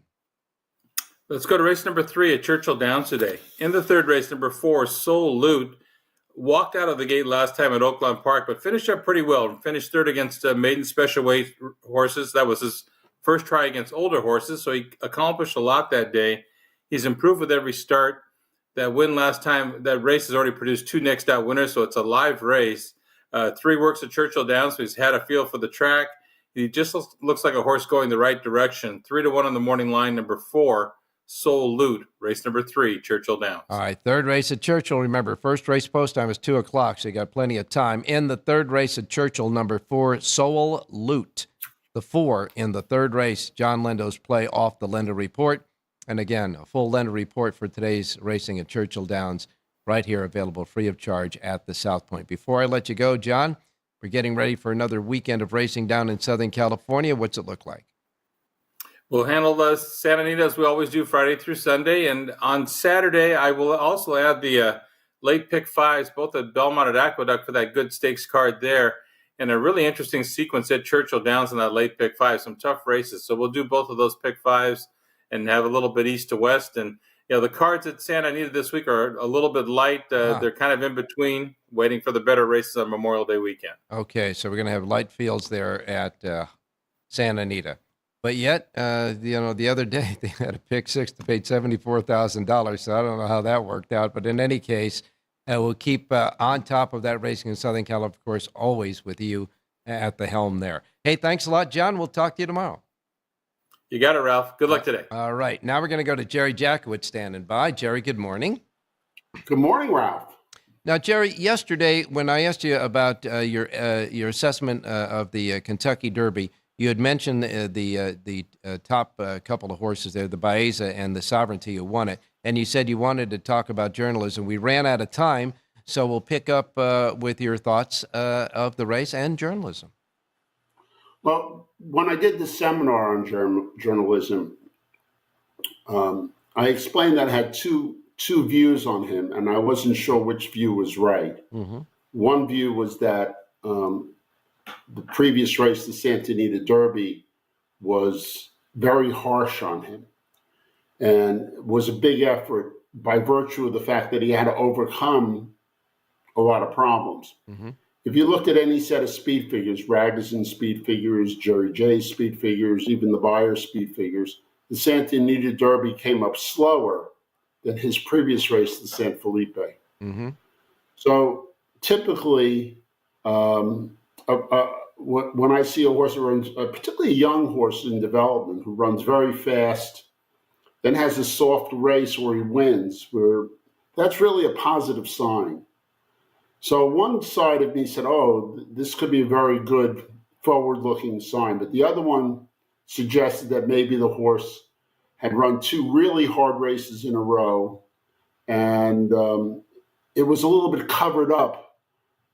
Let's go to race number 3 at Churchill Downs today. In the third race, number 4, Soul Loot, walked out of the gate last time at Oakland Park, but finished up pretty well. Finished third against maiden special weight horses. That was his first try against older horses, so he accomplished a lot that day. He's improved with every start. That win last time, that race has already produced 2 next out winners, so it's a live race. 3 works at Churchill Downs, so he's had a feel for the track. He just looks like a horse going the right direction. 3-1 on the morning line, number 4, Soul Loot, race number 3, Churchill Downs. All right, third race at Churchill. Remember, first race post time is 2 o'clock, so you got plenty of time. In the third race at Churchill, number 4, Soul Loot. The 4 in the third race, John Lindo's play off the Lindo report. And again, a full Lindo report for today's racing at Churchill Downs, right here, available free of charge at the South Point. Before I let you go, John, we're getting ready for another weekend of racing down in Southern California. What's it look like? We'll handle Santa Anita as we always do, Friday through Sunday. And on Saturday, I will also add the late pick 5s, both at Belmont and Aqueduct, for that good stakes card there. And a really interesting sequence at Churchill Downs in that late pick 5, some tough races. So we'll do both of those pick 5s and have a little bit east to west. And, the cards at Santa Anita this week are a little bit light. They're kind of in between, waiting for the better races on Memorial Day weekend. Okay, so we're going to have light fields there at Santa Anita. But yet, the other day they had a pick 6 that paid $74,000. So I don't know how that worked out. But in any case, we'll keep on top of that racing in Southern Cal, of course, always with you at the helm there. Hey, thanks a lot, John. We'll talk to you tomorrow. You got it, Ralph. Good luck today. All right. Now we're going to go to Jerry Jackowitz standing by. Jerry, good morning. Good morning, Ralph. Now, Jerry, yesterday when I asked you about your assessment of the Kentucky Derby, You had mentioned the top couple of horses there, the Baeza and the Sovereignty, who won it, and you said you wanted to talk about journalism. We ran out of time, so we'll pick up with your thoughts of the race and journalism. Well, when I did the seminar on journalism, I explained that I had two views on him, and I wasn't sure which view was right. Mm-hmm. One view was that the previous race, the Santa Anita Derby, was very harsh on him and was a big effort by virtue of the fact that he had to overcome a lot of problems. Mm-hmm. If you looked at any set of speed figures, Ragozin speed figures, Jerry Jay's speed figures, even the Beyer speed figures, the Santa Anita Derby came up slower than his previous race, the San Felipe. Mm-hmm. So typically, when I see a horse that runs, particularly a young horse in development who runs very fast, then has a soft race where he wins, that's really a positive sign. So one side of me said, oh, this could be a very good forward-looking sign. But the other one suggested that maybe the horse had run two really hard races in a row, and it was a little bit covered up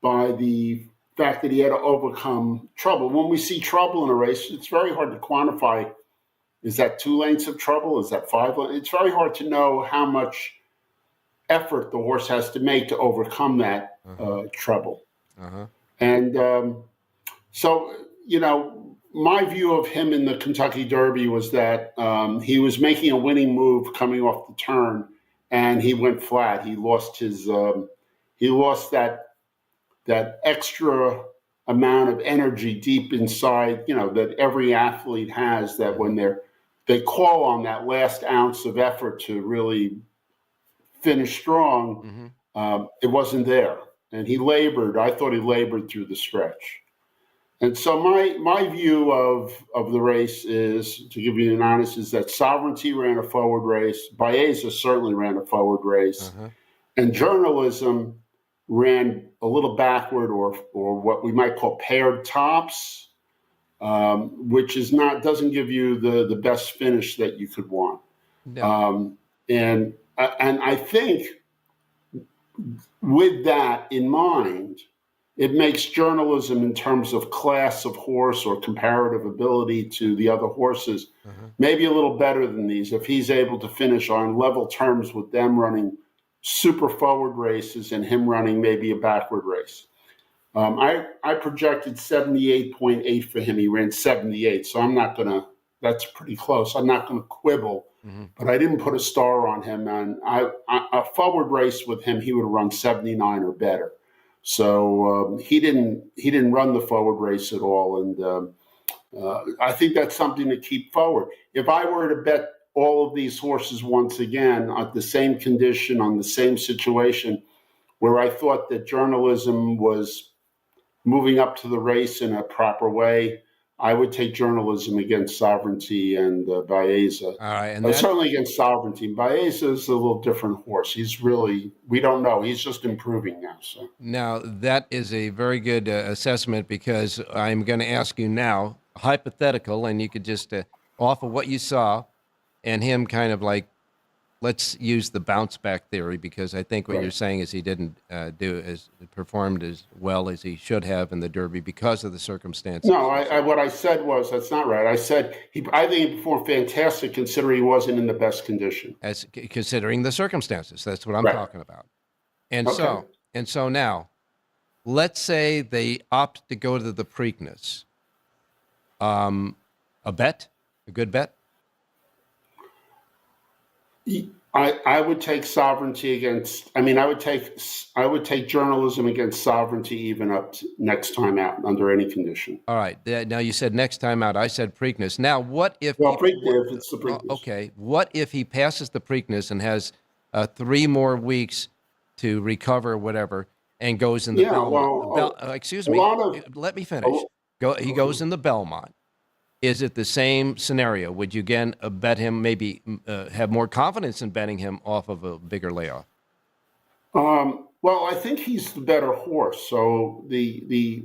by the fact that he had to overcome trouble. When we see trouble in a race, it's very hard to quantify. Is that 2 lengths of trouble? Is that 5 lengths? It's very hard to know how much effort the horse has to make to overcome that trouble. Uh-huh. And so, my view of him in the Kentucky Derby was that he was making a winning move coming off the turn, and he went flat. He lost that extra amount of energy deep inside, that every athlete has, that when they call on that last ounce of effort to really finish strong, it wasn't there. And I thought he labored through the stretch. And so my view of the race is, to give you an honest, is that Sovereignty ran a forward race. Baeza certainly ran a forward race. And journalism ran a little backward, or what we might call paired tops, which doesn't give you the best finish that you could want. No. And I think with that in mind, it makes journalism in terms of class of horse or comparative ability to the other horses maybe a little better than these. If he's able to finish on level terms with them running super forward races and him running maybe a backward race. I projected 78.8 for him. He ran 78, so that's pretty close. I'm not going to quibble, but I didn't put a star on him. And a forward race with him, he would have run 79 or better. So he didn't run the forward race at all. And I think that's something to keep forward. If I were to bet all of these horses once again at the same condition, on the same situation, where I thought that journalism was moving up to the race in a proper way, I would take journalism against Sovereignty and Baeza. All right, and certainly against Sovereignty. Baeza is a little different horse. We don't know. He's just improving now. So now that is a very good assessment, because I'm going to ask you now, hypothetical, and you could just off of what you saw, and him kind of like, let's use the bounce back theory, because I think what you're saying is he didn't performed as well as he should have in the Derby because of the circumstances. No, what I said was, that's not right. I said I think he performed fantastic considering he wasn't in the best condition. Considering the circumstances, that's what I'm talking about. And so now, let's say they opt to go to the Preakness. A good bet? I would take Sovereignty against. I would take journalism against Sovereignty even up to next time out under any condition. All right. Now you said next time out. I said Preakness. Now what if? Well, if it's the Preakness. Okay. What if he passes the Preakness and has 3 more weeks to recover, whatever, and goes in the Belmont? Excuse me. Let me finish. He goes in the Belmont. Is it the same scenario? Would you again bet him, maybe have more confidence in betting him off of a bigger layoff? Well, I think he's the better horse. So the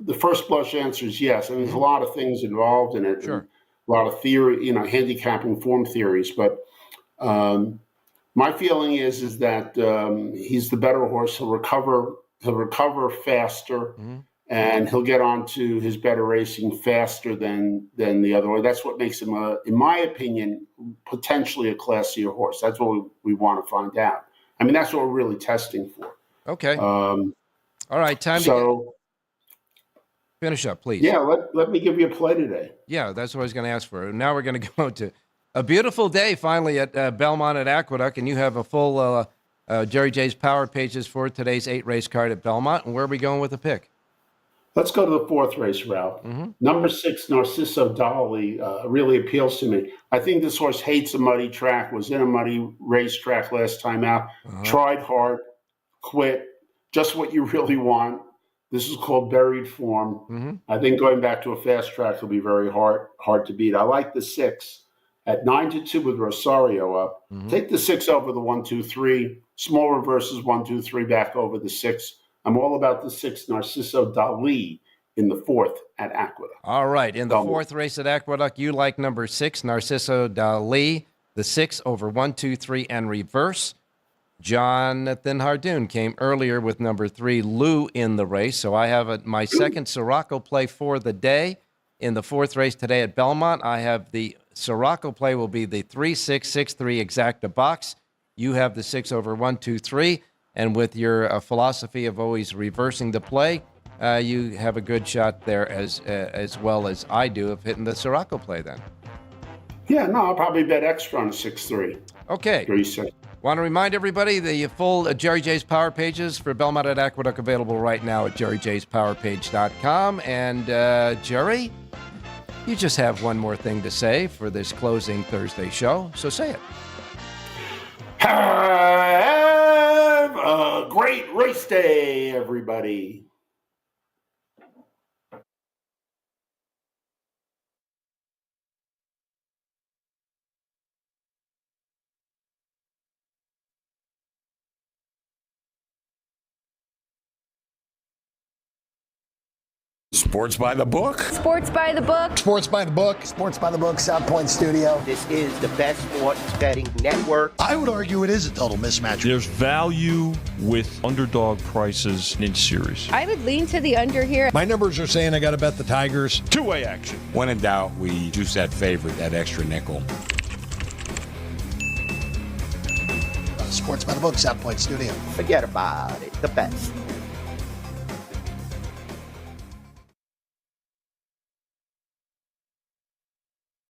the first blush answer is yes. And there's a lot of things involved in it. Sure. A lot of theory, handicapping form theories. But my feeling is that he's the better horse. He'll recover faster, and he'll get onto his better racing faster than the other way. That's what makes him, in my opinion, potentially a classier horse. That's what we want to find out. I mean, that's what we're really testing for. Okay. All right, time to finish up, please. Yeah, let me give you a play today. Yeah, that's what I was going to ask for. Now we're going to go to a beautiful day finally at Belmont at Aqueduct, and you have a full Jerry J's Power Pages for today's 8-race card at Belmont. And where are we going with the pick? Let's go to the 4th race, Ralph. Number 6, Narciso Dolly, really appeals to me. I think this horse hates a muddy track, was in a muddy racetrack last time out, tried hard, quit, just what you really want. This is called buried form. I think going back to a fast track will be very hard to beat. I like the 6 at 9-2 with Rosario up. Take the 6 over the 1-2-3. Small reverses 1-2-3 back over the 6. I'm all about the 6 Narciso Dali in the 4th at Aqueduct. All right, in the 4th race at Aqueduct, you like number 6 Narciso Dali, the 6 over 1-2-3 and reverse. Jonathan Hardoon came earlier with number 3 Lou in the race, so I have my second Siraco play for the day. In the 4th race today at Belmont, I have the Siraco play will be the 3-6-6-3 exacta box. You have the 6 over 1-2-3, and with your philosophy of always reversing the play, you have a good shot there as well as I do of hitting the Siraco play then. Yeah, no, I'll probably bet extra on a 6-3. Okay. 3-6. Want to remind everybody the full Jerry J's Power Pages for Belmont at Aqueduct available right now at jerryjspowerpage.com. And Jerry, you just have one more thing to say for this closing Thursday show, so say it. Have a great race day, everybody. Sports by the book. Sports by the book. Sports by the book. Sports by the book, South Point Studio. This is the best sports betting network. I would argue it is a total mismatch. There's value with underdog prices in series. I would lean to the under here. My numbers are saying I got to bet the Tigers. Two-way action. When in doubt, we juice that favorite, that extra nickel. Sports by the book, South Point Studio. Forget about it. The best.